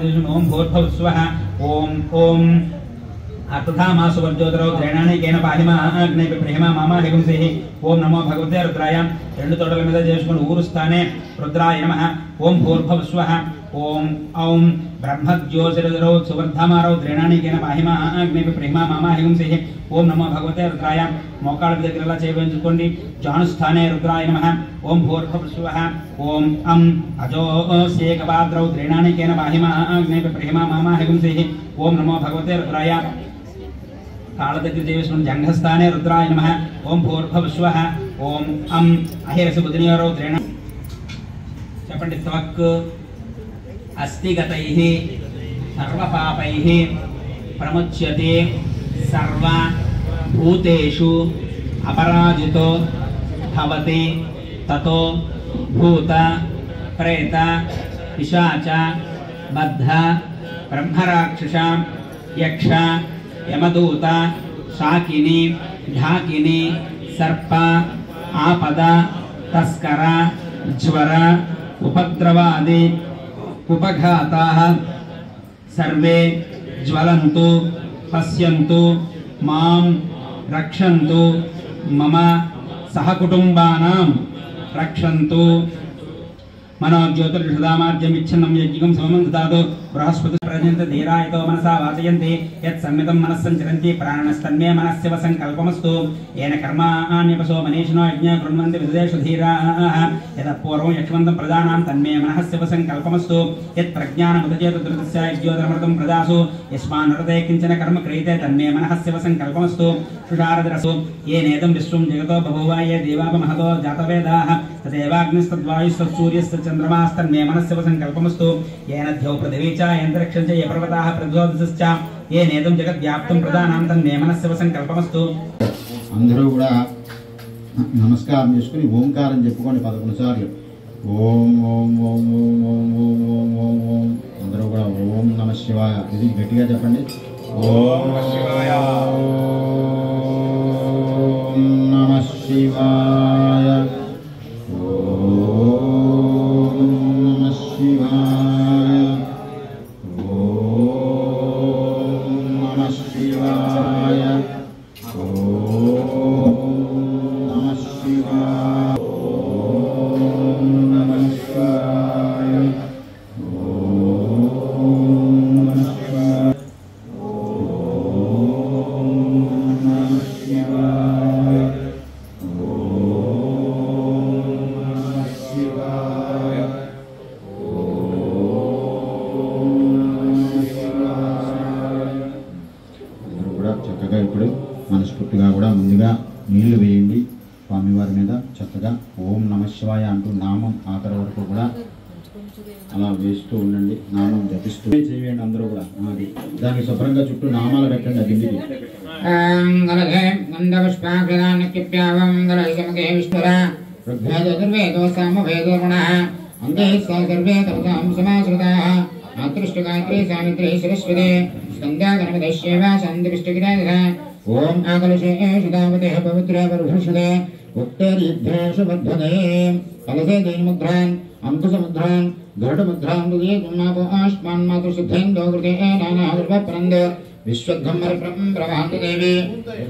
ओम भूर्भुवस्वः ओम ओम अर्थधामासु वर्जोदरौ త్రైణానికేన పాహిమా అగ్నేపి ప్రేమ మామా హిగుంసేహి ఓం నమో భగవతే రుద్రాయ రెండు తోటల మీద చేసుకుని ఊరుస్తానే రుద్రాయ నమః ఓం భూర్భువస్వః ఓం ఔం బ్రహ్మజ్యోతిరదరౌ సువర్ధమారౌ త్రైణానికేన పాహిమా అగ్నేపి ప్రేమ మామా హిగుంసేహి ఓం నమో భగవతే రుద్రాయ మోకాళ్ళ దగ్గరలా చేయించుకోండి జానుస్థానే రుద్రాయ నమః ఓం భూర్భువస్వః ఓం అం అజోసేకపాద్రౌ త్రైణానికేన పాహిమా అగ్నేపి ప్రేమ మామా హిగుంసేహి ఓం నమో భగవతే రుద్రాయ కాళ్ళ దగ్గర చేసిన జంఘస్థానే రుద్రాయ నమః ఓం భూర్భువస్వః ఓం అం అహిరసబుద్ధినియోరౌ త్రైణ చెప్పండి త్వక్ అస్తిగతైః సర్వపాపైః ప్రముచ్యతే సర్వ భూతేషు అపరాజితో భవతి తతో భూత ప్రేత పిశాచ బద్ధ బ్రహ్మరాక్షస యక్ష యమదూత శాకిని ఢాకిని సర్ప ఆపద తస్కర జ్వర ఉపద్రవాది ఉపఘాతాః సర్వే జ్వలంతు పశ్యంతు మాం రక్షంతు మమ సహకుటుంబానాం రక్షంతు మనోజ్యోతిర్షదామాద్యమిచ్ఛన్నం యజ్ఞం సమం దదాతు బృహస్పతి ప్రజంత ధీరాయతో మనసా వాచయంతి యత్ సంమితం మనస్సంచరంతి ప్రాణస్తన్మే మనస్యవ సంకల్పమస్తు ఏన కర్మాణ్యపసో మనీషినో యజ్ఞ కృణ్వంతి విదేషు ధీరాః యతః పూర్వం యక్ష్మంతం ప్రజానాం తన్మే మనస్యవ సంకల్పమస్తు యత్ ప్రజ్ఞానముదచేత ధృతస్య యజ్ఞోదరమృతం ప్రజాసు యస్మాన్నృతే కించన కర్మ క్రియతే తన్మే మనస్యవ సంకల్పమస్తు సుషారదరసు ఏనేదం విశ్వం జగతో బభూవ ఏ దేవాపమహతో జాతవేదాః తదేవాగ్నిస్తద్వాయుస్తత్సూర్యశ్చ చంద్రమాస్తన్మే మనస్యవ సంకల్పమస్తు ఏన ద్యౌ పృథివీ చ యంతరిక్షం చ యపర్వతాః ప్రజ్యోతిశ్చ ఏనేదం జగద్వ్యాప్తం ప్రదానాం తన్మే మనస్యవ సంకల్పమస్తు. అందరూ కూడా నమస్కారం చేసుకుని ఓంకారం చెప్పుకోండి 11 సార్లు. ఓం ఓం ఓం ఓం ఓం ఓం ఓం ఓం ఓం. అందరూ కూడా ఓం నమః శివాయ ఇది గట్టిగా చెప్పండి. ఓం నమః శివాయ ఓం నమః శివాయ చక్కగా ఇప్పుడు మనస్ఫూర్తిగా కూడా ముందుగా నీళ్లు వేయండి స్వామివారి మీద. చక్కగా ఓం నమః శివాయ అంటూ నామం ఆఖరి వరకు కూడా అలా వేస్తూ ఉండండి. నామం జపిస్తూ చేయండి. అందరూ కూడా అది దానికి శుభ్రంగా చుట్టూ నామాలు పెట్టండి. ఆ గిన్నెకి ఓం ఆకలశేషదావతే పవిత్ర పరుషదే ఉత్తరీభ్యేషు బద్ధదే కలసే దేనిముద్రాన్ అంకుశముద్రాన్ గరుడముద్రాన్ దుర్యేమాపో ఆష్మాన్ మాతృశుద్ధేందో కృతే నానాగర్భప్రంద విశ్వద్ధమ్మర బ్రహ్మాండ దేవి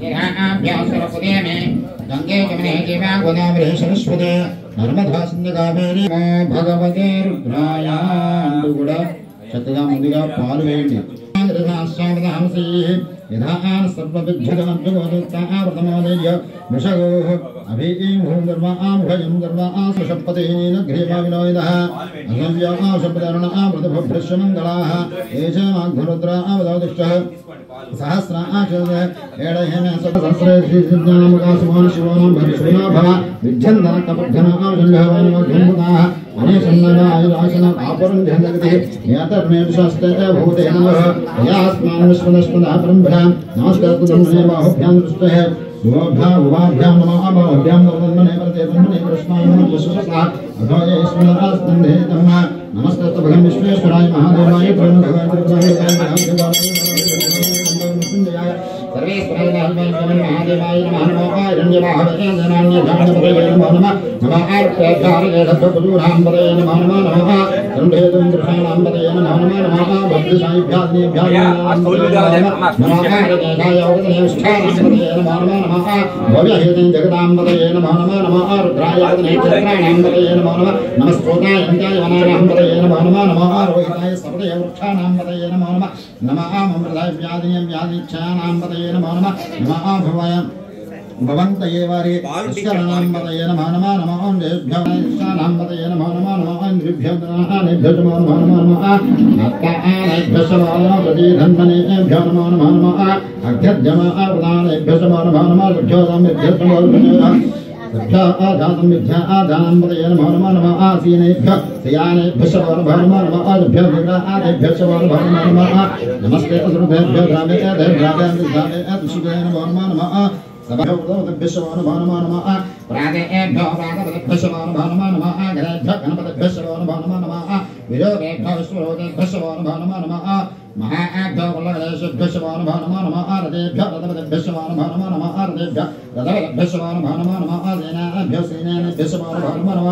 జ్ఞాభ్యాసరపుదేమే గంగే జమనే జీవా గోదావరి సరస్వతి నర్మదా సింధు కావేరి భగవతే రుద్రాయ అంటూ కూడా చక్కగా ముందుగా పాలు వేయండి. यदान सर्वविद्युतमद्भुतमद्भुतमोदय वृषगोः अभिईं गर्वामभयं गर्वासशपतेन घ्रेमाविनोदः असव्याशपदर्ण आमृतभभृश्यमङ्गलाः एषमाघ्रुद्रा अवदौदिष्टः सहस्राक्षर एडहेन सहस्रे श्रीज्ञानमुदासमान शिवानां भविष्यणो भव विद्यन्धनकपद्धनावजन्भवन्मध्यन्मुदाः अनेशन्नवायुराशन आपुरञ्जनगति एतन्मेषस्ते भूते नमः यास्मान् विश्वदस्पदः ब्रह्मणा नमस्कारतु बाहुभ्यां दृष्टः उभाभ्यां नमः बाहुभ्यां नमः प्रते ब्रह्मणे कृष्णाय नमः विश्वसः अधोये स्मरणास्कन्धे तमः नमस्कारतु भगवान् विश्वेश्वराय महादेवाय प्रणव भगवान् सर्वे स्मरणं महादेवाय नमः नमः हिरण्यवाहवे जनान्यजानपदये नमः नमः नमः आर्तेभ्यारे दत्तपुरुषाम्बदये नमः नमः नमः दण्डेतुन्द्रशानाम्बदये नमः नमः नमः भद्रशायिभ्यादिनेभ्याय नमः आर्तेभ्याय वदनेष्ठानाम्बदये नमः नमः नमः भव्यहेतुं जगदाम्बदये नमः नमः नमः रुद्राय वदनेक्षत्राणाम्बदये नमः नमः नमस्कृताय अन्त्याय वनानाम्बदये नमः नमः नमः रोहिताय सपदये वृक्षाणाम्बदये नमः नमः नमः ममृताय व्याधिनिच्छानाम्बदये नमः नमः नमः भवाय भवन्तये वारे पुष्करणाम्बदये नमः नमः नमः देभ्योनाम्बदये नमः नमः नमः इन्द्रिभ्यो नमः नमः नमः नमः अत्तानेभ्यः नमः प्रतिधन्वनेभ्यो नमः नमः नमः अग्ध्यजमः प्रदानेभ्यः नमः नमः नमः लभ्योदमेभ्यः नमः आधानं विद्या आधानम्बदये नमः नमः नमः आसीनेभ्यः शयानेभ्यः नमः नमः नमः आदिभ्यः आदिभ्यः नमः नमः नमः नमस्ते असुरभ्यः ग्रामे ग्रामे सुषुभे नमः नमः नमः सभ्यः नमः नमः नमः प्रागेभ्यः प्रागपदेभ्यः नमः नमः नमः गणेभ्यः गणपतेभ्यः नमः नमः नमः विरोधेभ्यः विश्वरोधेभ्यः नमः नमः नमः महाभ्यः वल्लभेशभ्यः नमः नमः नमः रथेभ्यः रथपदेभ्यः नमः नमः नमः रथेभ्यः रथपदेभ्यः नमः नमः नमः सेनाभ्यः सेनानेभ्यः नमः नमः नमः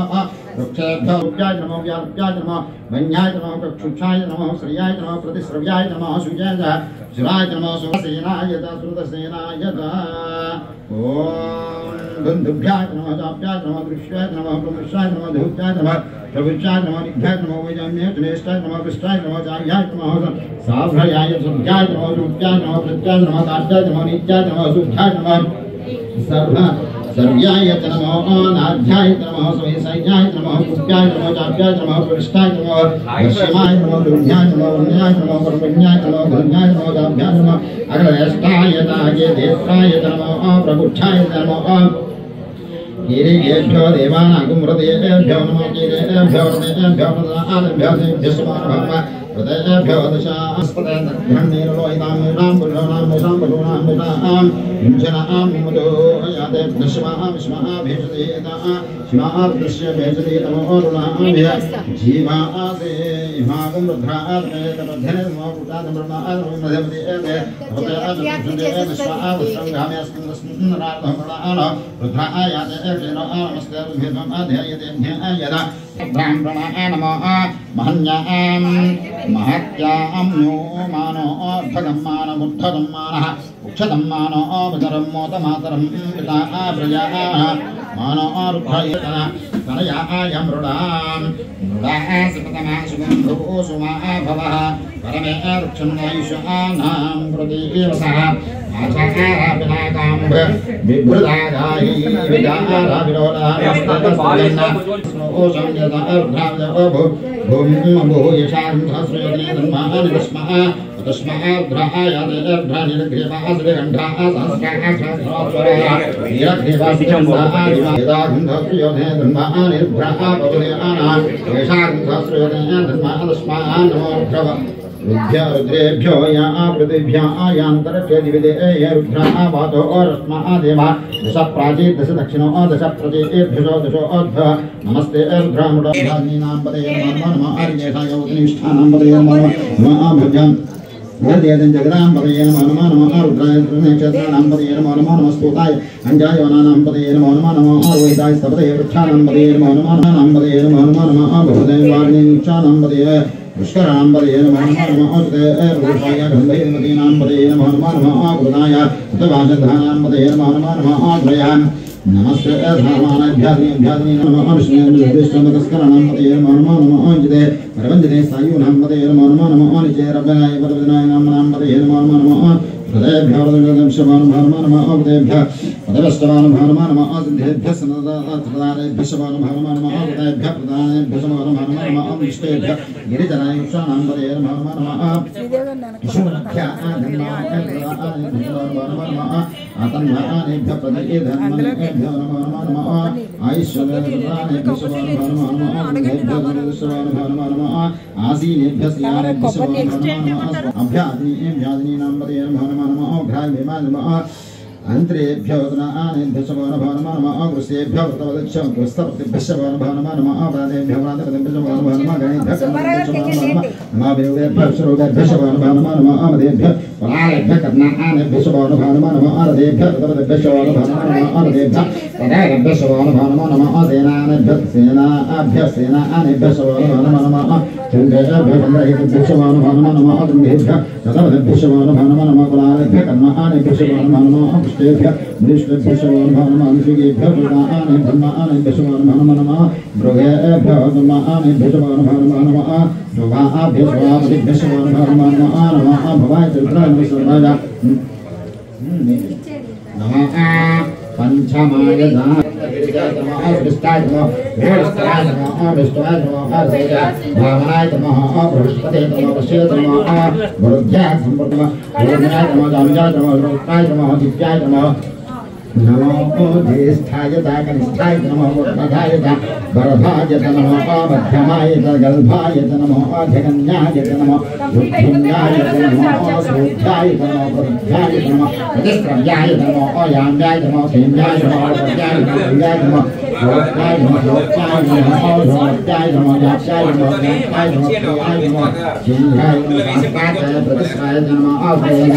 वृक्षेभ्यः वृक्षाय नमः व्यावृक्षाय नमः वन्याय नमः कक्षुक्षाय नमः श्रियाय नमः प्रतिश्रव्याय नमः सुजाय सुराय नमः सुसेनाय श्रुतसेनाय ॐ बन्धुभ्याय नमः चाप्याय नमः दृश्याय नमः प्रमुष्याय नमः धूत्याय नमः प्रवृत्याय नमः निभ्याय नमः वैजम्याय ज्येष्ठाय नमः कृष्णाय नमः चार्याय नमः साभ्रयाय सुभ्याय नमः रुत्याय नमः प्रत्याय नमः ताज्याय नमः नित्याय नमः सुभ्याय नमः सर्व्याय नमः नाध्याय नमः स्वयंसैन्याय नमः कुप्याय नमः चाप्याय नमः प्रविष्टाय नमः वश्यमाय नमः दुर्ध्याय नमः वन्याय नमः परमन्याय नमः धन्याय नमः चाप्याय नमः अग्रदेष्टाय देत्राय नमः प्रकुच्छाय नमः गिरिभ्यो देवानागुमृतेभ्यो नमः गिरेभ्यो ऋणेभ्यो प्रदानेभ्यो नमः हृदयेभ्यो दशास्पदे दग्धन्नीरलोहिताम्यूनां पुरुषाणां मुषां पशूनां मुषां युञ्जनां मुदो याते दशमाः विस्माः भेषदेताः शिवाः दृश्य भेषदे तमोरुणाः जीवासे इमागं रुद्रात्मे तपध्यने नमः पुटादं ब्रह्मादं मध्यमदे हृदयादं विश्वाः वस्त्रंगामे अस्मिन् राधमणाः रुद्राः याते क्षेनो नमस्ते भेदम् अध्ययते यदा ब्राह्मणाः नमः महन्यां महत्यां नो मानो भगं मानमुद्धतं मानः उक्षतं मानो अवतरं मोदमातरं पिता प्रजाः मानो रुद्रयतन तनयाय मृडां मृडाः सुपतमा सुगन्धो सुमा भवः परमे वृक्षन्नायुषानां प्रतीवसः आचार्यः पिनाकाम्भ विभृदागायि विदाराविरोधारस्ततस्तन्न स्नोषं यदा रुद्रावजो भूयशां सहस्रयोजने धन्मानि तस्मः तस्मः रुद्राय देवभ्रानिर्घ्रेवाः श्रीगण्ठाः सहस्राः सहस्राक्षराः नीलघ्रेवाः श्रीगण्ठाः यदा गन्धस्रयोजने धन्मानि रुद्राः पवनेयानाः येषां सहस्रयोजने धन्माः तस्मः नमो रुद्रव रुद्भ्य रुद्रेभ्यो या पृथिभ्या यान्तरक्षदिविदे रुद्राः वातो रश्माः देवाः दश प्राची दश दक्षिणो दश प्रचेभ्यशो दशोऽध्वः नमस्ते रुद्रामुडोधानीनां पदये नमः नमः आर्येषाय उपनिष्ठानां पदये नमः नमः भव्यं वेदेदं जगदां पदये नमः नमः नमः रुद्राय नक्षत्राणां पदये नमः नमः नमस्तोताय अञ्जाय वनानां पदये नमः नमः नमः रोहिताय सपदये वृक्षाणां पदये नमः नमः नमः पदये नमः नमः नमः बहुदय वारिणी वृक्षाणां पदये पुष्कराणां पदये नमः नमः नमः पुरुषाय गन्धैर्मतीनां पदये नमः नमः नमः कृताय कृतवाचधानां पदये नमः नमः नमः त्रयां नमस्ते धर्मानाभ्यादिभ्यादिनी नमः विष्णुमतस्कराणां पदये नमः नमः नमः जिते परमजिते सायूनां पदये नमः नमः नमः निचे रब्बनाय वरदनाय नाम्नां पदये नमः नमः नमः हृदयेभ्यो हृदयेभ्यो नमः नमः हृदयेभ्यः पदवस्तवान् नमः नमः नमः सिद्धेभ्यः सनदानेभ्यः नमः नमः नमः हृदयेभ्यः प्रदानेभ्यः नमः नमः नमः विष्णुभ्यः गिरिजनायुषाणां पदये नमः नमः नमः विष्णुभ्यः नमः आतन्वानेभ्यः पदये धन्मनेभ्यो नमः नमः नमः आयुष्यवेदानेभ्यः नमः नमः हृदयेभ्यः नमः नमः आसीनेभ्यः स्यानेभ्यः नमः नमः अभ्यादिनीनां पदये नमः नमः नमः घ्राय विमाय नमः अंतरेभ्यो आनेभ्यो शवो नमो नमः अग्रसेभ्यो तवदक्षं क्रस्तपतिभ्यो शवो नमो नमः अपादेभ्यो प्रातपतिभ्यो शवो नमो नमः गणेभ्यो शवो नमः महावीरेभ्यो शरोभ्यो शवो नमो नमः अमदेभ्यो परालेभ्यो कर्णानेभ्यो शवो नमो नमः आरदेभ्यो तवदभ्यो शवो नमो नमः आरदेभ्यो परालेभ्यो शवो नमो नमः सेनानेभ्यो सेनानेभ्यो शवो नमो नमः चन्द्रेभ्यो चन्द्रहेभ्यो शवो नमो नमः अग्निभ्यो तवदभ्यो शवो नमो नमः परालेभ्यो कर्णानेभ्यो शवो नमो नमः पुष्टेभ्यो मृष्टेभ्यो शवो नमो नमः अनुषिकेभ्यो ब्रह्मानेभ्यो शवो नमो नमः मृगेभ्यो ब्रह्मानेभ्यो शवो नमो नमः भवाभ्यो स्वापतिभ्यो शवो नमो नमः भवाय चन्द्राय सर्वदा नमः पंचमाय नमः विष्टाय नमः विष्टाय नमः विष्टाय नमः भावनाय नमः बृहस्पते नमः वश्यते नमः वरुध्याय संवर्धनः वरुध्याय नमः जामिजाय नमः रुक्ताय नमः दिव्याय नमः नमो ज्येष्ठाय कनिष्ठाय नमः वरदाय वरदाय नमः मध्यमाय गल्भाय नमः जगन्याय नमः रुद्रन्याय नमः सूर्याय नमः प्रद्याय नमः प्रतिस्त्रयाय नमः याम्याय नमः सेम्याय नमः प्रद्याय नमः योगाय नमः योगाय नमः योगाय नमः याप्याय नमः याप्याय नमः प्रियाय नमः चिन्हाय नमः आस्ताय प्रतिष्ठाय नमः आभयाय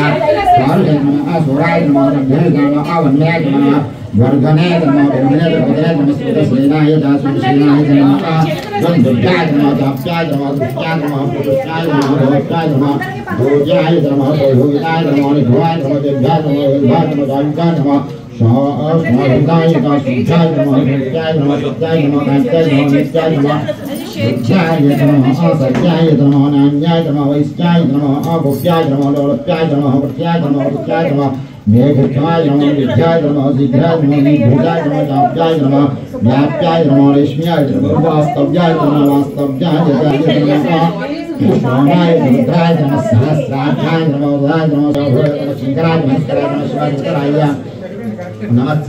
स्वारुय नमः असुराय नमः रघुनाय नमः वन्याय नमः वर्धने नमः वर्धने नमः सेनाय दासुसेनाय नमः गन्धुभ्याय नमः दाप्याय नमः दुष्टाय नमः पुरुषाय नमः भवत्याय नमः भोज्याय नमः भोगिताय नमः निभवाय नमः देव्याय नमः विभाय नमः दायिकाय नमः स्वाहिताय दासुभ्याय नमः नित्याय नमः सत्याय नमः कान्त्याय नमः नित्याय नमः बुद्ध्याय नमः असत्याय नमः नान्याय नमः वैश्याय नमः अगोप्याय नमः लोलप्याय नमः वृत्याय नमः वृत्याय नमः मेघध्वाय नमः विद्याय नमः शीघ्राय नमः निभृताय नमः जाप्याय नमः व्याप्याय नमः रेश्म्याय नमः वास्तव्याय नमः वास्तव्याय नमः कृष्णाय रुद्राय नमः सहस्राध्याय नमः उदयाय नमः शंकराय नमः शिवाय नमः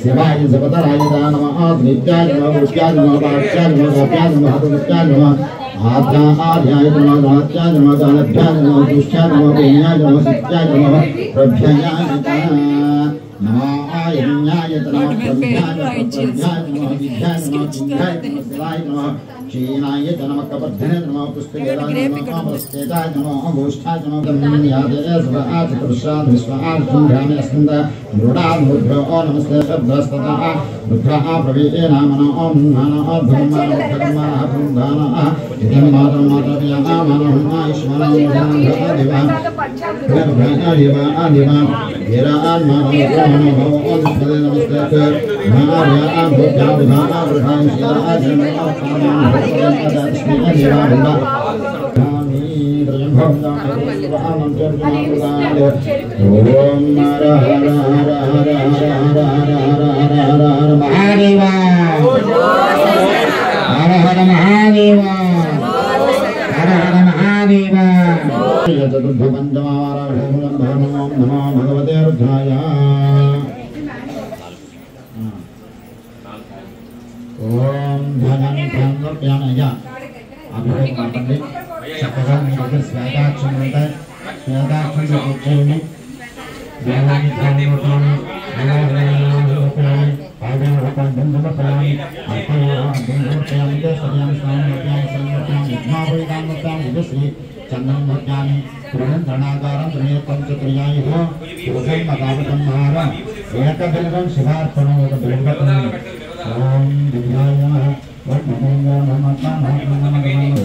शिवाय जगतराय नमः नित्याय नमः गुप्त्याय नमः वाक्याय नमः गाप्याय नमः हतुत्याय नमः आध्याय नमः दात्याय नमः दानभ्याय नमः दुष्टाय नमः पुण्याय नमः सत्याय नमः प्रभ्याय नमः आयन्याय नमः प्रभ्याय नमः विद्याय नमः चिन्ताय नमः शिवाय नमः क्षीणाय नमः कपर्धने नमः पुष्पकेदाय नमः प्रस्तेताय नमः गोष्ठाय नमः गम्यादय स्वाहात् प्रसाद विश्वाहात् सुंध्यामे स्कन्द मृडात् रुद्र नमस्ते शब्दस्ततः रुद्रः प्रवीते नामना ॐ नमः धर्मः बृन्दानः इदं मातरं मातरं मनः ईश्वरं देवा देवा आदिवा येरान् मनः नमस्ते नार्या भूत्या बुधा वृद्धां शिलाय नमः नमो भगवते रुद्राय ओम धनं धनप्यानय अभिषेक मातंगे चक्कर में स्वादाक्षण होता है स्वादाक्षण से उच्चैनी देवानी धारणोतानी आगे होता बंधुमतानी बंधुमतानी सद्याम स्वामी विघ्नाभयदानमतानी विश्री चंदन भक्त्यानि पुरंधरणागारं त्रिनेत्रं चतुर्यायि हो पुरुषं मदावतं महारं एकबिल्वं शिवार्पणं एकबिल्वतं ओम दिव्याय नमः ओम नमो नमः ओम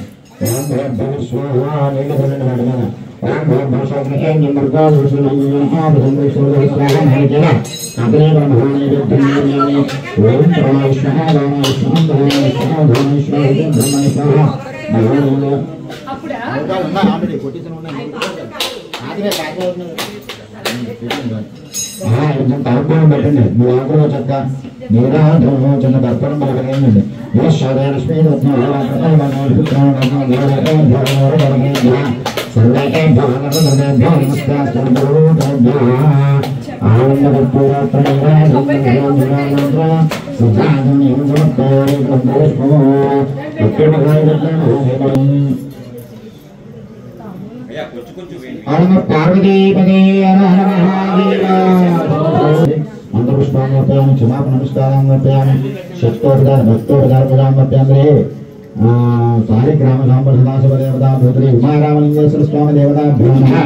भगवस्वाहा नीलकण्ठं नमः ओम भगवस्वाहा निमर्गाः सुसुनयः आभृतंगेश्वरः स्वाहा अग्रे ब्रह्माणे विद्यानि ओम परमेश्वरः रामेश्वरं धर्मेश्वरः धर्मेश्वरः ब्रह्मेश्वरः नमः అప్పుడా ఉన్నా ఆల్రెడీ కొట్టించిన ఉన్నాయి ఆదివే కాదు ఇంత తాపం పెట్టండి మీ ఆకులో చక్క నీరాధనో చిన్న దర్పణం పలకలేండి ఈశ్వరలక్ష్మీ పార్వతీపదే మంత్రపుష్పాన్ని క్షమాపణ నమస్కారం వర్పయామి శక్తోపదాన భక్తోపదాన పూజాం వర్పయామి సాలిగ్రామ సాంబ సదాశివ దేవతా భూతలి ఉమారామలింగేశ్వర స్వామి దేవతాభ్యో నమః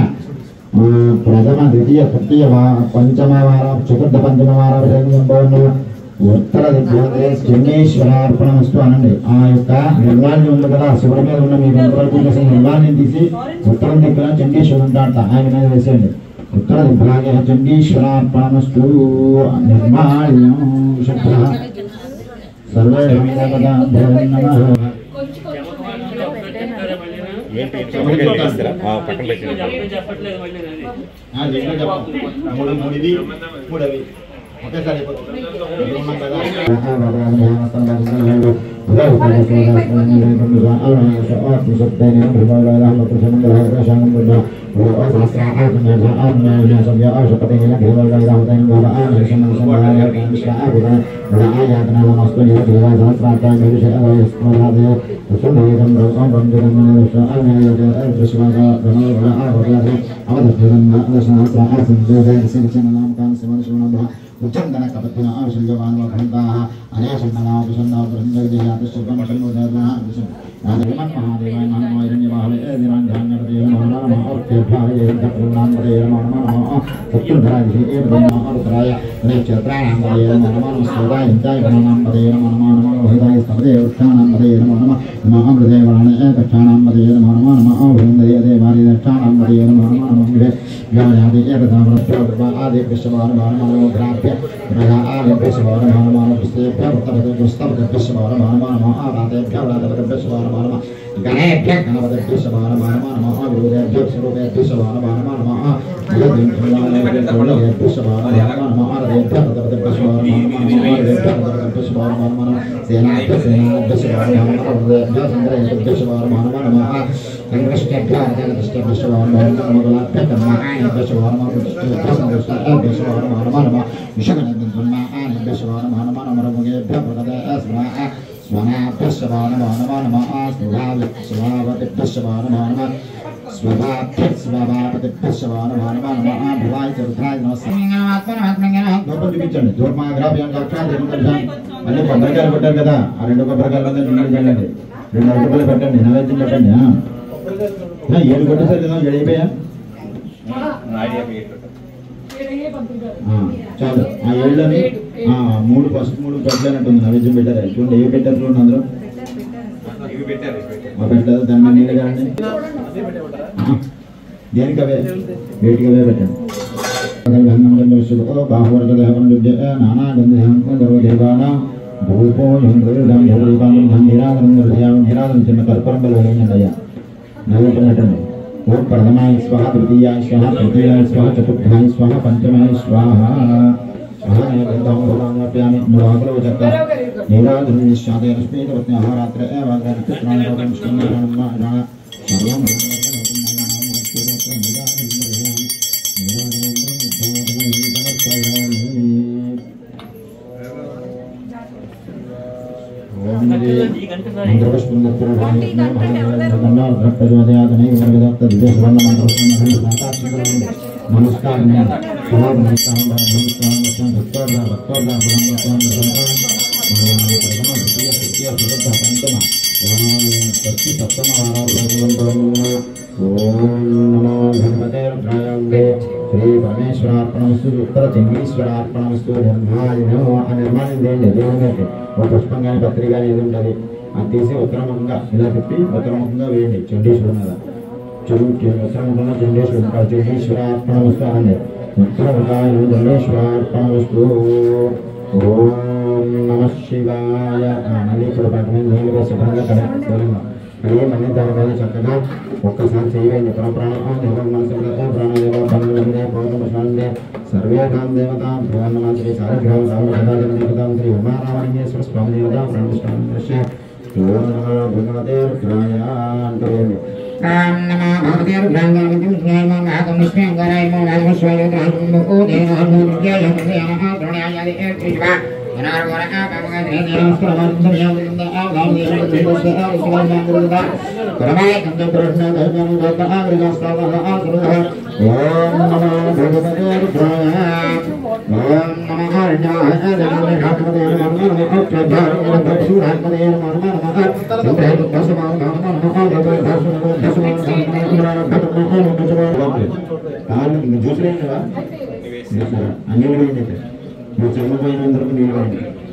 ప్రథమ ద్వితీయ తృతీయ పంచమ వార చతుర్థ పంచమ వార ఉత్తర దిగ్భాగే శనేశ్వరార్పణమస్తు అనండి. ఆ యొక్క నిర్వాణ్యం ఉంది కదా, శివుడి మీద ఉన్న మీ గంటలకు నిర్వాణ్యం తీసి ఉత్తరం దిక్కున చండీశ్వరుడు ఉంటాడట, ఆయన మీద వేసేయండి. ఉత్తర దిగ్భాగే చండీశ్వరార్పణమస్తు నిర్మాణ్యం శుభ్ర సర్వే ఒకేసారి ఉచ్చందన కపత్తిన ఆశల్యవాన్ వఖంతాః అనేషన్ననాభిషన్నా బృందవిజయాతిశుభం శంభోదర్నా నాదవిమన్ మహాదేవాయ నమః హిరణ్యవాహవే దిరాంధ్యాన్యపదే నమః నమః అర్కేభ్యాయ యంతప్రూణాంపదే నమః నమః సత్యుధరాయ ఏర్బ్రహ్మారుద్రాయ నేక్షత్రాణాంపదే నమః నమః స్వదాయంతాయ గణాంపదే నమః నమః లోహితాయ స్తపదే వృక్షాణాంపదే నమః నమః నమః అమృతేవాణే దక్షాణాంపదే నమః నమః నమః భృందయ దేవారి దక్షాణాంపదే నమః నమః నమః వ్యాయాది ఏకదామృత్యా ఆది విశ్వమానమానమానో గ్రాప్య గ్రహ ఆది విశ్వమానమానమాన పుస్తేభ్య వృత్తపదే పుస్తపదే విశ్వమానమానమానమా ఆరాతేభ్య వ్రాతపదే విశ్వమానమానమా గణేభ్య గణపదే విశ్వమానమానమానమా గురుదేభ్య స్వరూపేభ్య విశ్వమానమానమానమా యదేభ్య విశ్వమానమానమానమా ఆరాతేభ్య వృత్తపదే విశ్వమానమానమానమా ఆరాతేభ్య వృత్తపదే విశ్వమానమానమా సేనాభ్య సేనాభ్య విశ్వమానమానమా వృత్తేభ్య సంగ్రహేభ్య విశ్వమానమానమా సంగ్రష్టేభ్య ఆరాతేభ్య విశ్వమానమానమా గలాభ్య కర్మాణి విశ్వమానమా ప్రతిష్ఠేభ్య సంగ్రష్టేభ్య విశ్వమానమానమా విశ్వగణేభ్య బ్రహ్మాణి విశ్వమానమానమరముగేభ్య ప్రగదే స్వాహ స్వనాభ్య శవానమానమానమా స్వభావతిభ్య శవానమానమా స్వభాభ్య స్వభావతిభ్య శవానమానమానమా భవాయ చరుద్రాయ నమస్కారం చూపించండి. ధూర్మాగ్రాభ్యం మళ్ళీ కొబ్బరికాయలు పెట్టారు కదా, ఆ 2 కొబ్బరికాయలు చల్లండి, 2 అరటిపళ్ళు పెట్టండి, నైవేద్యం పెట్టండి. 7 కొట్టేసారి కదా, 7 అయిపోయా చాలు. ఆ 7ని 3 ఫస్ట్ 3 పెట్టలేనట్టుంది, నైవేద్యం పెట్టారు. చూడండి ఏవి పెట్టారు, చూడండి అందరూ పెట్టలేదు. దాని మీద నీళ్ళు కానీ దేనికి అవే వేటికి అవే పెట్టండి. చిన్న కర్పూరం బలు వేయండి. నైవేద్యం పెట్టండి. ఓం ప్రథమాయ స్వాహ, ద్వితీయాయ స్వాహ, తృతీయాయ స్వాహ, చతుర్థాయ స్వాహ, పంచమాయ స్వాహ. స్వాహాప్యామి 3 ఆకులు చెక్క నీరాజునిశ్చాదే రశ్మీతవత్ని ఆహారాత్ర నమస్కారం. శ్రీ పరమేశ్వరార్పణమస్తు, ఉత్తర చండీశ్వరార్పణమస్తు. నిర్మాణం దేవునికి ఒక పుష్పం కానీ పత్రిక కానీ ఏది ఉంటుంది అది తీసి ఉత్తరముఖంగా ఇలా తిప్పి ఉత్తరముఖంగా వేయండి. చండీశ్వరుడు మీద ఉత్తరముఖంగా చండీశ్వరుడు చండీశ్వరార్పణమస్తు అనండి. ఉత్తరముఖాయ చండీశ్వరార్పణమస్తు. ఓం నమః శివాయ. మళ్ళీ ఇప్పుడు పక్కన నీళ్ళుగా శుభ్రంగా కడిగి మళ్ళీ దాని మీద చక్కగా ఒక్కసారి చేయండి. సర్వే కాం దేవత భగవన్ శ్రీ సారిగ్రామ దేవతాం శ్రీ ఉమారామలింగేశ్వర స్వామి దేవత ప్రాణిష్టాయ భగవతే రుద్రాయ అంటేయండి.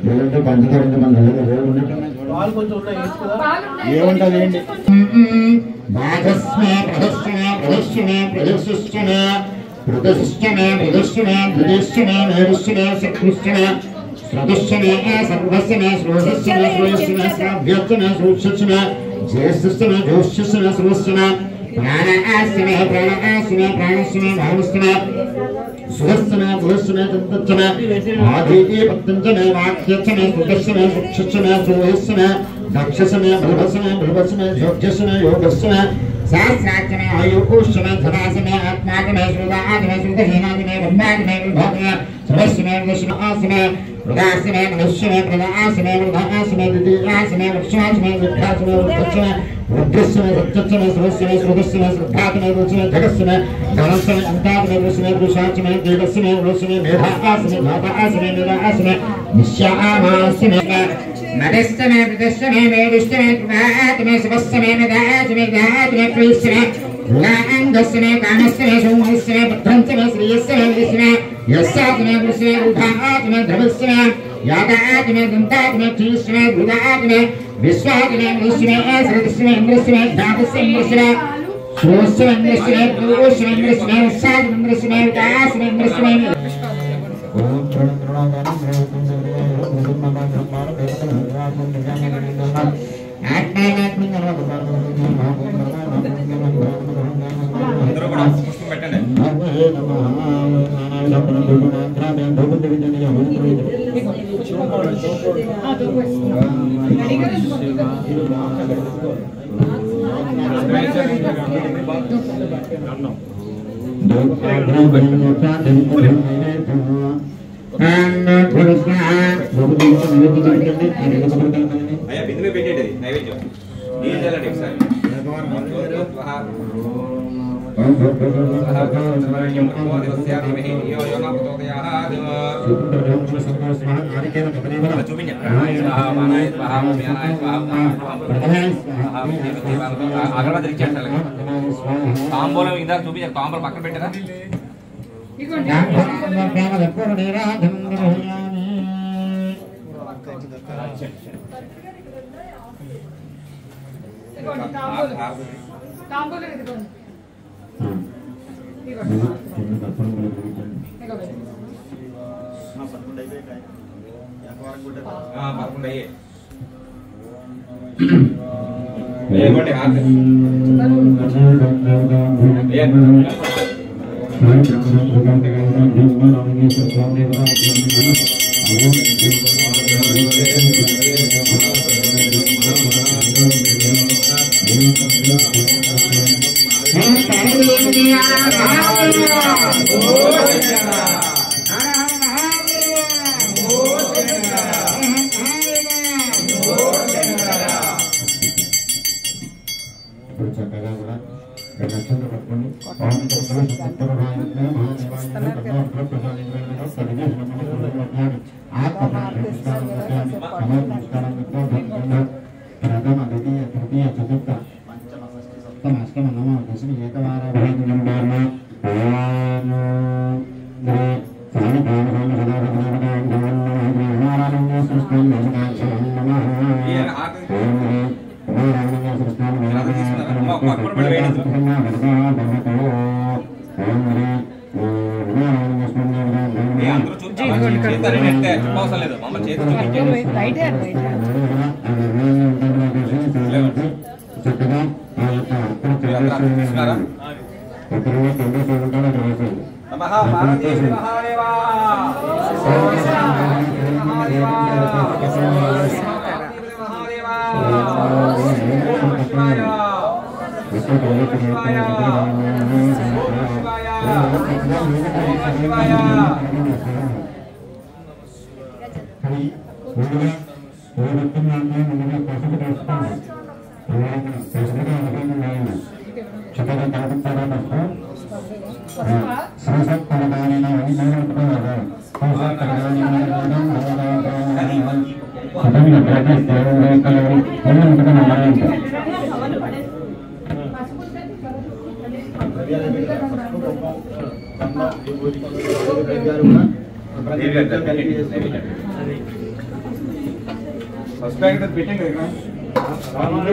లేదంటే పంచదారంటే మన ఏముంటుంది ఏంటి భాగస్మే ప్రదర్శనే ప్రదర్శనే ప్రదర్శిష్టనే ప్రదర్శిష్టనే ప్రదర్శనే ప్రదర్శనే మేరుష్టనే సకృష్టనే స్రదుష్టనే సర్వస్యనే శ్రోధస్యనే శ్రోయస్యనే శ్రావ్యత్వనే శ్రోక్షనే జ్యేష్ఠస్యనే జ్యోష్ఠస్యనే శ్రోస్యనే ప్రాణాస్యనే ప్రాణాస్యనే ప్రాణస్యనే భావస్యనే సుహస్యనే సుహస్యనే తంత్రచనే ఆధీతే పత్తంచనే వాక్యచనే సుదర్శనే సుక్షనే సుహస్యనే దక్షసనే భృభసనే భృభసనే యోగ్యసనే యోగస్యనే सहस्राचने आयुकोशने धनासने आत्मागमे श्रुदागमे श्रुतहीनागमे ब्रह्मागमे विभोगमे सर्वस्यमे विष्णुआसने मृगासने मनुष्यने प्रदासने मृगासने द्वितीयासने वृक्षासने वृक्षासने वृक्षासने रुद्रस्यने सत्यस्यने सर्वस्यने श्रुतस्यने श्रद्धासने रुचने जगस्यने धनस्यने अन्तासने वृषने वृषासने देवस्यने वृषने मेधासने धातासने मेधासने निश्यामासने नदस्यने प्रदस्यने मेरुष्यने कृतात्मे शिवस्यने मेधासने धात्मे प्रीस्यने गुणाङ्गस्यने कामस्यने सोमस्यने भद्रंस्यने श्रीयस्यने विस्यने यस्यात्मे वृषने उधात्मे ध्रुवस्यने यादात्मे दन्तात्मे क्षीस्यने भृदात्मे विश्वात्मे वृषने श्रुतस्यने इन्द्रस्यने धातस्यने इन्द्रस्यने श्रोस्यने इन्द्रस्यने पूर्वस्यने इन्द्रस्यने उस्सात्मे इन्द्रस्यने उदास्यने इन्द्रस्यने బిందులో పెట్టేది నైవేద్యం నీళ్ళు చల్లండి ఒకసారి అగరబత్తి ఇచ్చేట తాంబూలం ఇందాక చూపించారు తాంబూలం పక్కన పెట్టారా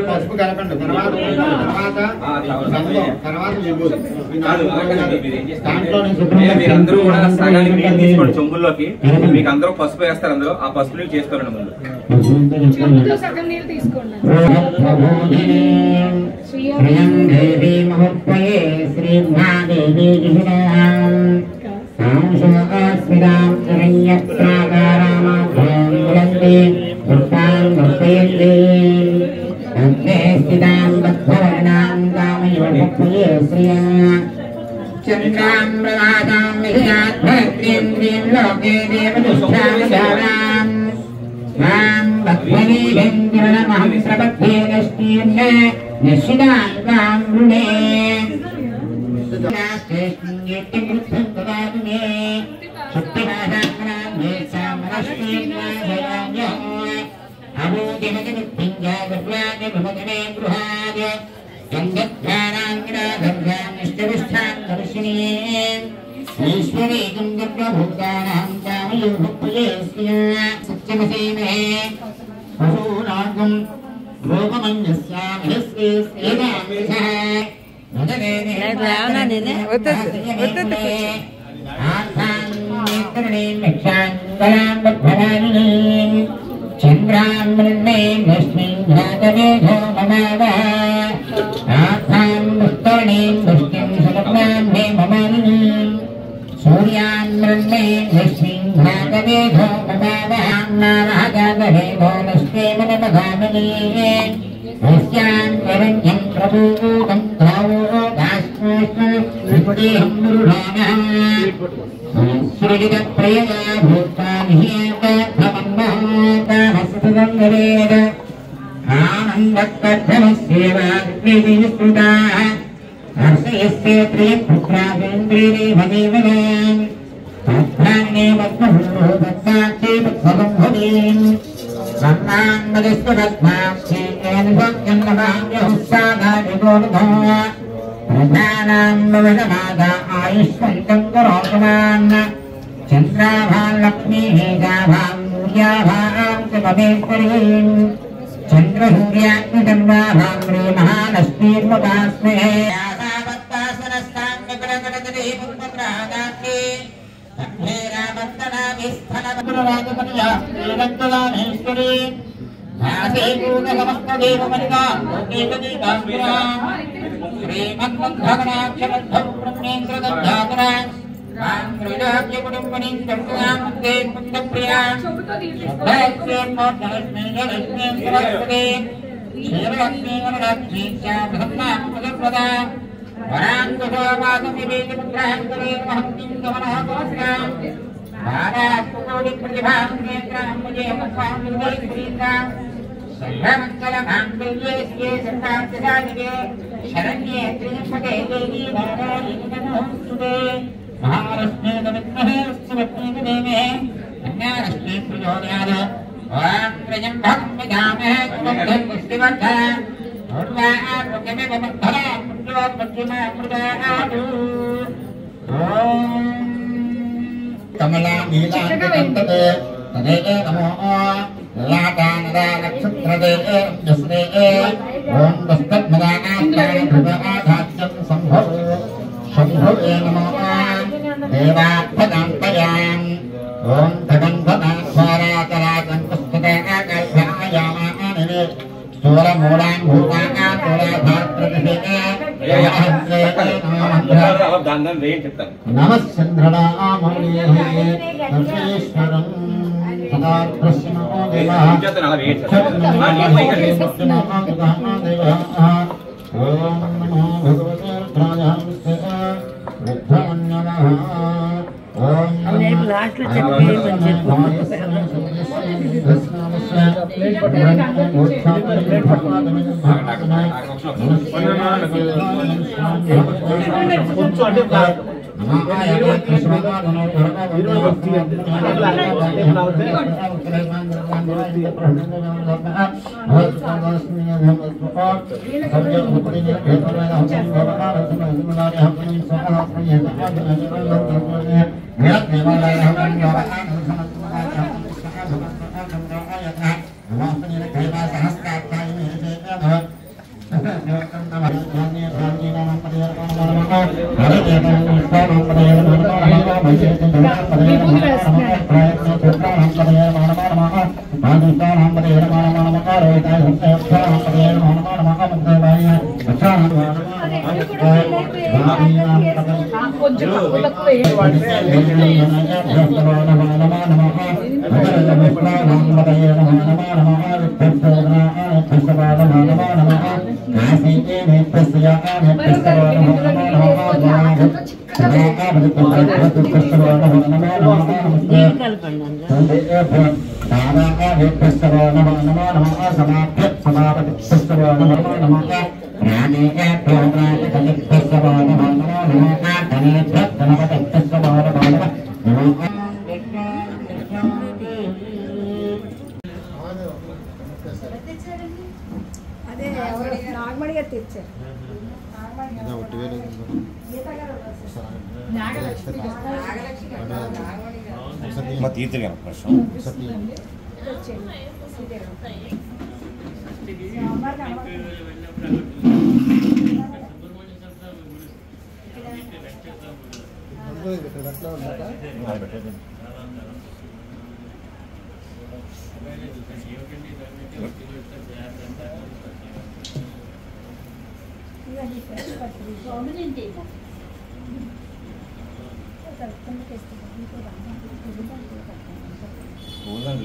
పసుపు కలపండి. తర్వాత మీరందరూ కూడా సగానికి నీళ్ళు తీసుకోండి చెంబుల్లోకి. మీకు అందరూ పసుపు వేస్తారు, అందులో ఆ పసుపు నీళ్ళు చేసుకోండి ముందు. సగం నీళ్ళు తీసుకోండి.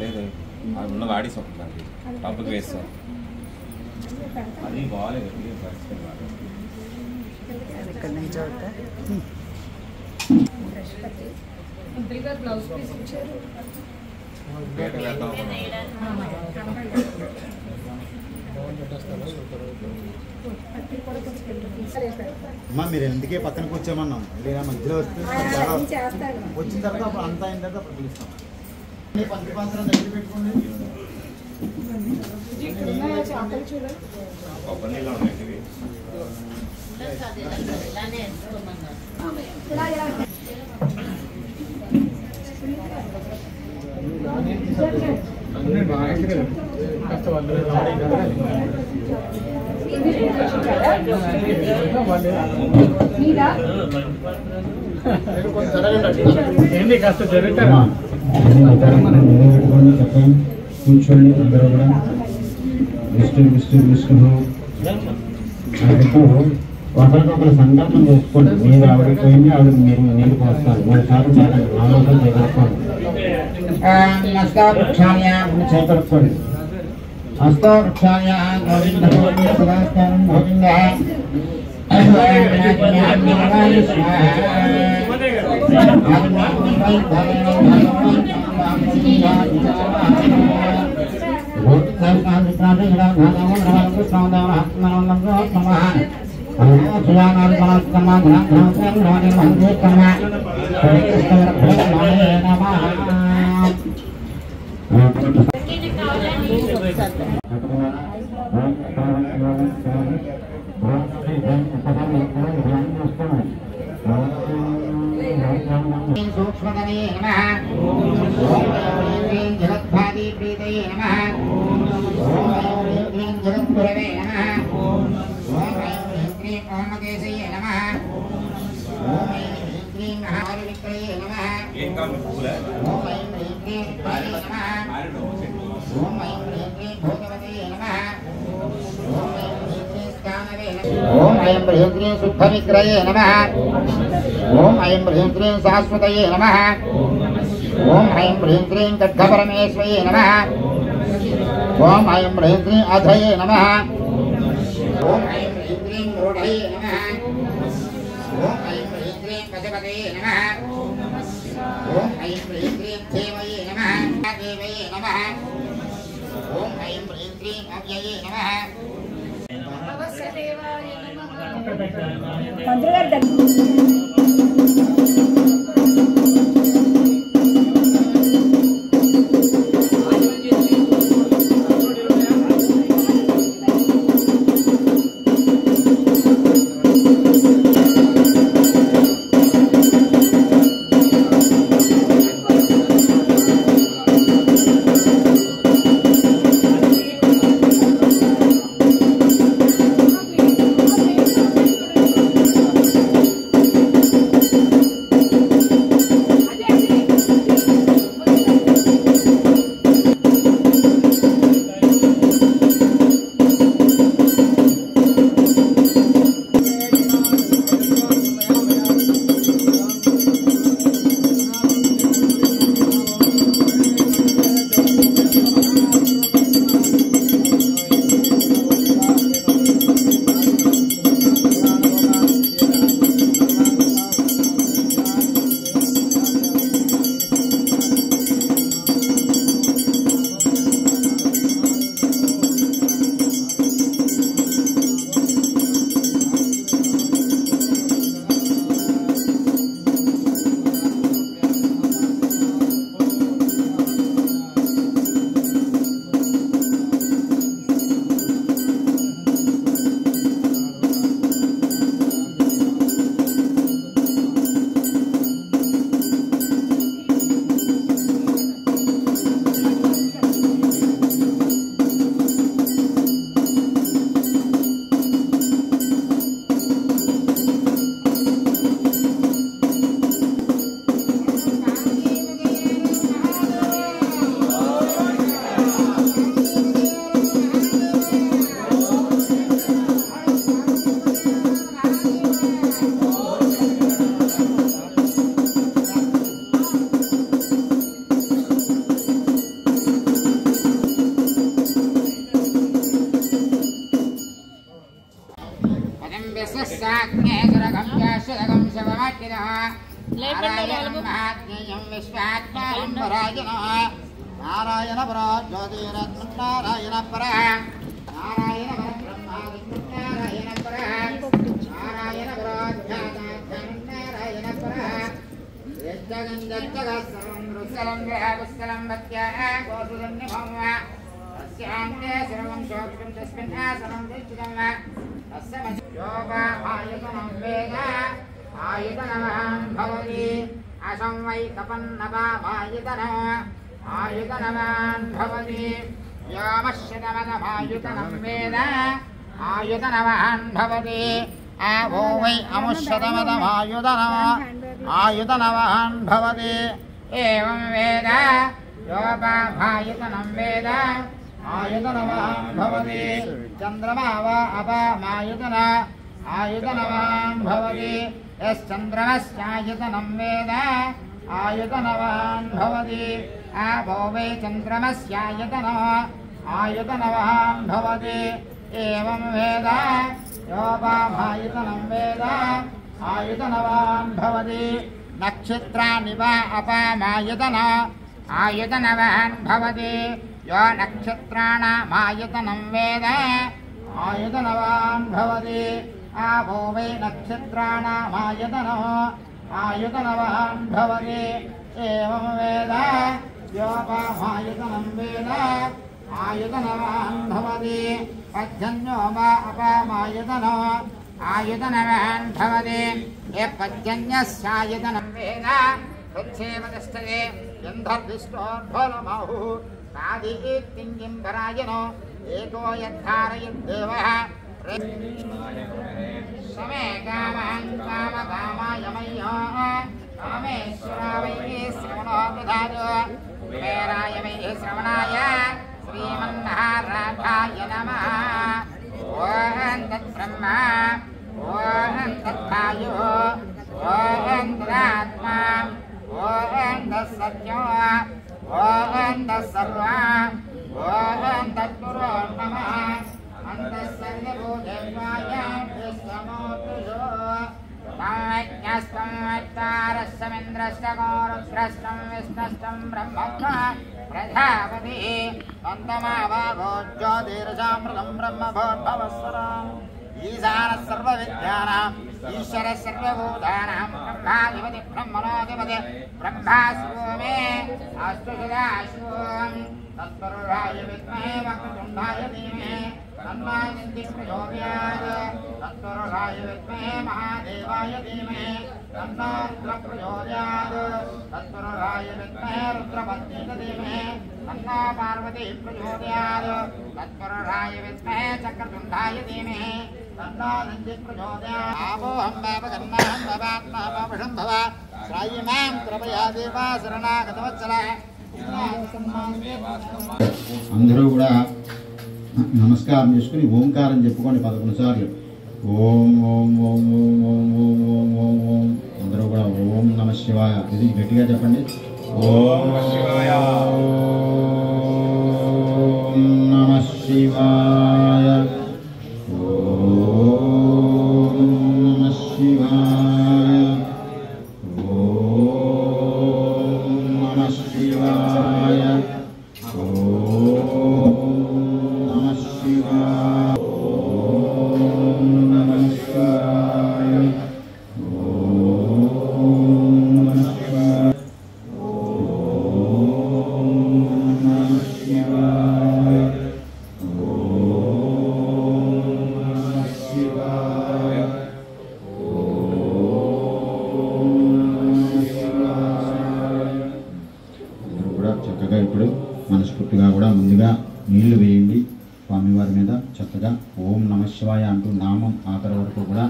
లేదు ఉన్న వాడేసాం టాపిక్ వేస్తాం అది బాగాలేదు పరిస్థితి బ్లౌజ్ పీస్ ఇచ్చారు అమ్మా మీరు ఎందుకే పక్కనకి వచ్చామన్నాం లేదా మధ్యలో వస్తే వచ్చిన తర్వాత అప్పుడు అంతా అయిన తర్వాత అప్పుడు పిలుస్తాం పంచపాత్రం దగ్గర పెట్టుకోండి కూర్చోండి అందరూ కూడా విష్ణు ఒకరికొకరు సంకల్పం చేసుకోండి. మీరు ఆవిడకి పోయింది ఆవిడ మీరు నీళ్ళు పోస్తారు 3 సార్లు చేయండి 4 సార్లు చేయగలుగుకోండి. చేకూరుకోండి హస్తవృక్షాయ గోవింద గోవింద సదాస్థానం గోవింద ओम ऐं ह्रीं क्लीं शुद्धविग्रहे नमः। ओम ऐं ह्रीं क्लीं शाश्वतये नमः। ओम ऐं ह्रीं क्लीं खड्गपरमेश्वरे नमः। ओम ऐं ह्रीं क्लीं अधये नमः। ओम ऐं ह्रीं क्लीं मूढये नमः। ओम ऐं ह्रीं क्लीं पशुपतये नमः। ఓం ఐం హ్రీం శ్రీం అవ్యయే నమః. అవసరేవాయ నమః. నారాయణ పరా జ్యోతిరత్నారాయణ పరా నారాయణ నారాయణ పరా నారాయణ పరా నారాయణ పరా యజ్జగంజగస్సరం రుసలం గ్రహవస్సలం వత్యా గోసుదన్నిభం తస్యాంతే సర్వం శోభితం తస్మిన్ ఆసనం దృష్టితం తస్య యోగా ఆయతనం వేద ఆయతనమహం భవతి అసంవై తపన్నపామాయతనం ఆయుధనవాన్ భవతి వ్యోమశతమదమాయుధనం వేద ఆయుధనవాన్ భవతి ఆవో వై అముశతమదమాయుధనవాన్ భవతి ఏవం వేద యోపామాయుధనం వేద ఆయుధనవాన్ భవతి చంద్రమా వా అపామాయుధన ఆయుధనవాన్ భవతి యశ్చంద్రమస్యాయుధనం వేద ఆయుధనవాన్ భవతి ఆభో వై చంద్రమస్యాయుధనః ఆయుధనవాన్ భవతి ఏవం వేద యోపామాయుధనం వేద ఆయుధనవాన్ భవతి నక్షత్రాణి వా అపామాయుధన ఆయుధనవాన్ భవతి యో నక్షత్రాణామాయుధనం వేద ఆయుధనవాన్ భవతి ఆభో వై నక్షత్రాణామాయుధనః ఆయుధనవాన్ భవతి ఏవం వేద యోపామాయుధనం వేద ఆయుధనవాన్ భవతి పద్యన్యో వా అపామాయుధన ఆయుధనవాన్ భవతి ఏ పద్యన్యస్యాయుధనం వేద తచ్చేమతిష్టతే గంధర్విష్ణోర్భోలమాహు కాదీప్తింగింబరాయనో ఏకో యద్ధారయద్దేవః సమే కామాన్ కామకామాయ మయ్యో కామేశ్వరా వై శ్రవణో దదాతు కుబేరాయ వై శ్రవణాయ శ్రీమన్నారాయణాయ నమః ఓం తత్బ్రహ్మ ఓం తద్వాయు ఓం తదాత్మా ఓం తత్సత్యం ఓం తత్సర్వ ఓం తద్గురో నమః అంతఃసర్వభూతేభ్యాయ విశ్వమోతుషో తాజ్ఞస్తం వక్తారస్సమింద్రస్య గోరుద్రస్తం విష్ణస్తం బ్రహ్మత్వ प्रजापति तन्तमावागो ज्योतिरसामृतं ब्रह्मभोद्भवस्वरम् ईशानः सर्वविद्यानाम् ईश्वरः सर्वभूतानां ब्रह्माधिपति ब्रह्मणोऽधिपति ब्रह्मास्वो मे अस्तु सदाशिवम् तत्पुरुषाय विद्महे वक्रतुण्डाय धीमहि तन्नो प्रचोदयात् तत्पुरुषाय विद्महे महादेवाय धीमहि तन्नो रुद्रः प्रचोदयात् तत्पुरुषाय विद्महे रुद्रपत्नीक धीमहि तन्नो पार्वती प्रचोदयात् तत्पुरुषाय विद्महे चक्रतुण्डाय धीमहि तन्नो नन्दिः प्रचोदयात् आपोऽहं पापकर्माहं पापात्मा पापषं भव श्रायिमां कृपया देवा शरणागतवत्सला అందరూ కూడా నమస్కారం చేసుకుని ఓంకారం చెప్పుకోండి 11 సార్లు. ఓం ఓం ఓం ఓం ఓం ఓం ఓం ఓం ఓం. అందరూ కూడా ఓం నమ శివాయ. ఇది గట్టిగా చెప్పండి. ఓం నమ శివాయ. ఓం నమ శివాయ. ఓం నమ శివాయ. ఓం నమ శివాయ. చక్కగా ఇప్పుడు మనస్ఫూర్తిగా కూడా ముందుగా నీళ్లు వేయండి స్వామివారి మీద. చక్కగా ఓం నమ శివాయ అంటూ నామం ఆఖరి వరకు కూడా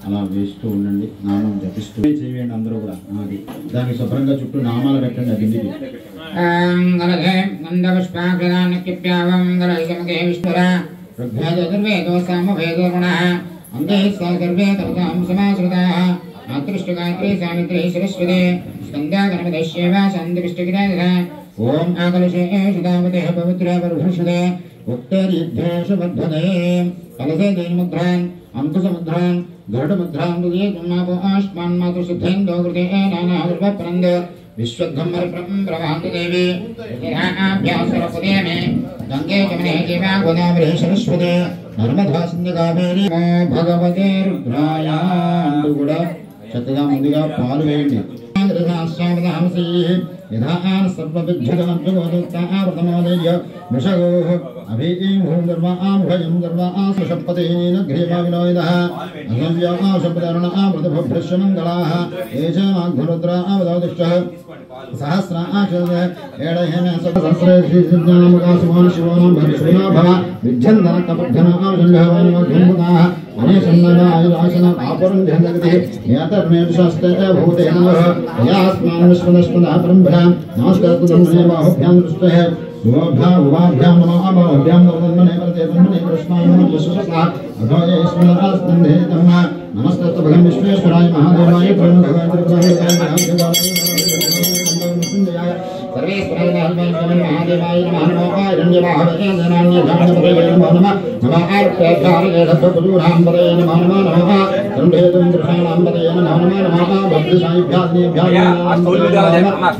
అలా వేస్తూ ఉండండి. నామం జపిస్తూ చేయండి అందరూ కూడా. అది దానికి శుభ్రంగా చుట్టూ నామాలు పెట్టండి. అది ఇంటికి गायत्री सावित्री सरस्वती स्कंदा गणपतिश्चैव सन्दिष्टगिराधरा ओम आकलशे सुदामते पवित्रे परभूषणे उत्तरीभ्येषु बद्धते कलशे देनमुद्रान् अंकुशमुद्रान् गरुडमुद्रान् दुये तुम्मापो आष्मान् मातुसिद्धेन्दो कृते नानाहृपप्रन्द विश्वद्धम्बरप्रं प्रभान्ति देवी यथाभ्यासरपदे मे गंगे जमुने चैव गोदावरी सरस्वती नर्मदा सिन्धु कावेरी भगवते रुद्राय अंटू కూడా చక్కగా ముందుగా పాలు వేయండి. यथान सर्वविद्युतमन्त्रगोदोत्तावृतमोदय वृषगोः अभीमूं गर्वामभयं गर्वासुषपतेन घ्रेमाविनोदः अगव्याशब्दरुणामृतभभ्रश्यमङ्गलाः एषमाघ्रुद्रावदौदिष्टः सहस्राचर्य एडहेन सहस्रश्रीसिद्धामुखासुमान् शिवोनां भविष्यनाभव विज्जन्दनकपद्धनावजङ्घवानिमघ्यम्बुदाः अनेसन्नदायुरासन आपुरं ध्यानगतिः यातर्मेषस्ते भूतेन यास्मान् विश्वदस्पदः परम्परां नमस्कारतुं बाहुभ्यां दृष्टः शुभभ्यां उभाभ्यां नमः बाहुभ्यां नमः परते ब्रह्मणे कृष्णाय नमः विश्वसः अघोये स्मरणास्मन्धे तमः नमस्ते भगवान् विश्वेश्वराय महादेवाय प्रणतगाय सर्वेश्वराय महादेवाय नमः हिरण्यवाहवे जनान्यधानपदये नमः नमः आर्तेकार्ये दत्तपुरूराम्बरे नमः नमः कण्ठेतुं कृष्णाम्बरे नमः नमः भद्रसायभ्यादिभ्याय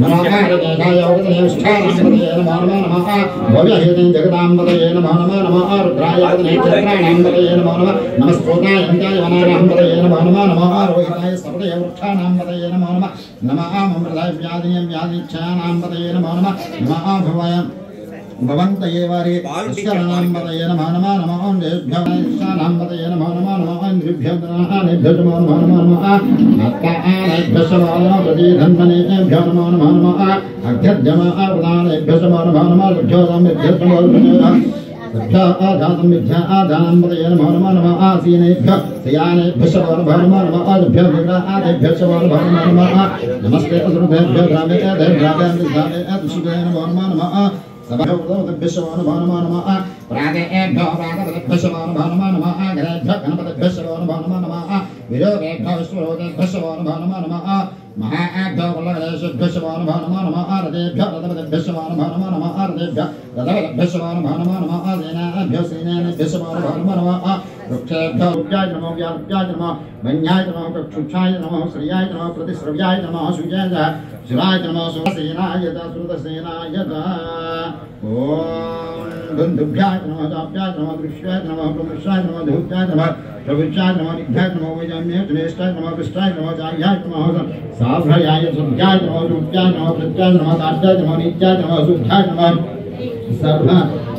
नमः आर्तेकाय औगतनेष्ठाम्बरे नमः नमः भव्यहेते जगदाम्बरे नमः नमः रुद्राय औगतनेक्षत्राणाम्बरे नमः नमस्फोटाय अन्त्याय वनानाम्बरे नमः नमः रोहिताय सपदे वृक्षाणाम्बरे नमः नमः ममृताय व्याधिनीं व्याधिच्छायानाम्बरे नमः नमः भवाय भवन्तये वारे ईश्वरानाम्बरे नमः नमः देभ्यो ईश्वरानाम्बरे नमः नमः इंद्रिभ्यो दानेभ्यो नमः नमः अक्कानेभ्यो नमः प्रतिधन्वनेभ्यो नमः नमः अक्षजमा प्रदानेभ्यो नमः नमः लुभ्योदामेभ्यो नमः आधातं विद्या आधानम्बरे नमः नमः आसीनेभ्यो शयानेभ्यो नमः नमः आदिभ्यो विग्रहादेभ्यो नमः नमः नमस्ते असुरेभ्यो ग्रामेभ्यो अतिशुभे नमः नमः सभ्योदेभ्यो नमः नमः प्रादेभ्यो प्रागदेभ्यो नमः नमः घरेभ्यो गणपतिभ्यो नमः नमः विरोधेभ्यो विश्वरोधेभ्यो नमः नमः महाभ्यो वल्लभेशभ्यो शमो नमो नमो नमो आरतेभ्यो रतपतेभ्यो शमो नमो नमो नमो आरतेभ्यो रतपतेभ्यो शमो नमो नमो नमो आसेनाभ्यो सेनानेभ्यो शमो नमो नमो नमो वृक्षेभ्यो रुप्याय नमो व्यारुप्याय नमो वन्याय नमो कक्षुक्षाय नमो श्रियाय नमो प्रतिश्रव्याय नमो सुजाय शिवाय नमो सुसेनाय सुरतसेनाय ओम दुन्दुभ्याय नमो जाप्याय नमो दृश्याय नमो प्रमुष्याय नमो धूप्याय नमो प्रविष्याय नमो निभ्याय नमो वैजम्ये तुनेष्टाय नमो विष्टाय नमो जाह्याय नमो साभ्रयाय सुभ्याय नमो रूप्याय नमो प्रत्याय नमो ताभ्याय नमो नित्याय नमो सुभ्याय नमो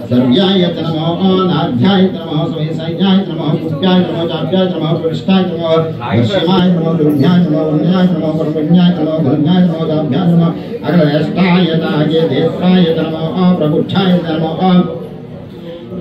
सर्व्याय नमो नाध्याय नमो स्वयंसायाय नमो पुष्याय नमो जाप्याय नमो प्रविष्टाय नमो दर्शनाय नमो दुर्ध्याय नमो वन्याय नमो परमन्याय नमो धन्याय नमो जाभ्याय नमो अग्रष्टाय ताये देवताय नमो प्रमुक्षाय नमो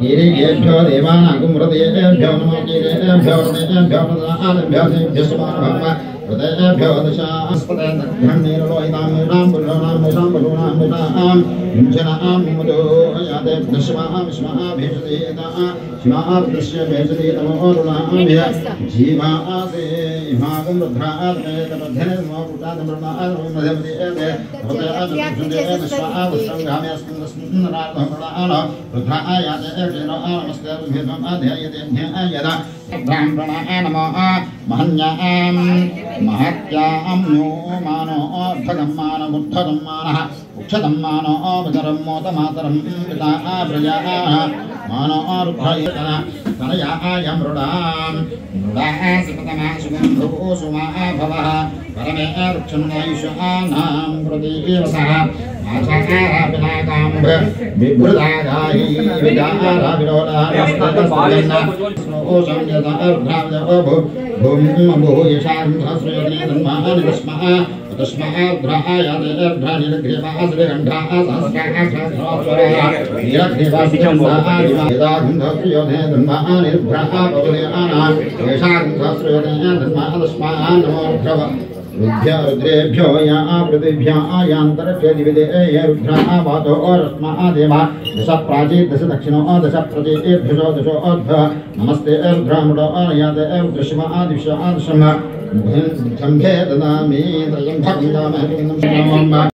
गिरिभ्यो देवानागुमृतेभ्यो नमो गिरेभ्यो रतेभ्यो रदाभ्यो देभ्यो हृदयभ्यो दशास्पदे दग्धन्नीरलोहितामीनां पुरुषाणां निशां पशूनां निशां विंशनां मुदो याते दशमां विष्मां भेषधीता शिवां दृश्य भेषधी तमो रुणाभ्य जीवासे इमागं रुद्रात्मे तपध्यने नमो पुटादमृणादमो मध्यमदेवे हृदयादमृषुदे विश्वां संघामे अस्मिन् रातः रुद्राय याते एकेन नमस्ते भेदं अध्ययते ध्यायदा ब्राह्मणाय नमः महन्यां महत्यां नो मानो भगम्मान बुद्धगम्मानः उक्षतं मानो वितरं मोतमातरं पिता प्रजाः मानो रुद्रयतन तनयाय मृडां मृडाः सुपतमा सुगन्धो सुमा भवः परमे वृक्षन्नायुषाणां प्रतीवसः आचाराभिनाकाम्भ विभृदागाहि विदाराभिरोधारस्ततस्तन्न स्नोषं यथा रुद्रावजो भूयशां सहस्रयोजने धन्मानि तस्मः तस्मः रुद्रायाते अर्ध्रानिर्घ्रेवाः श्रीगण्ठाः सहस्राः सहस्रास्वराः नीलघ्रेवासिचण्डाः यदा गन्धस्योधे धन्मानि रुद्राः पवनेयानां येषां सहस्रयोजने धन्माः तस्माः नमो रुद्रव रुद्भ्य रुद्रेभ्यो या पृथिभ्या आयान्तरभ्य दिविदे ये रुद्राः वातो रश्मा देवा दश प्राची दश दक्षिणो दश प्रचेभ्यशो दशो अध्व नमस्ते रुद्रामुडो याते रुद्रशिव आदिश आदिशम शम्भे ददामि त्रयं भगं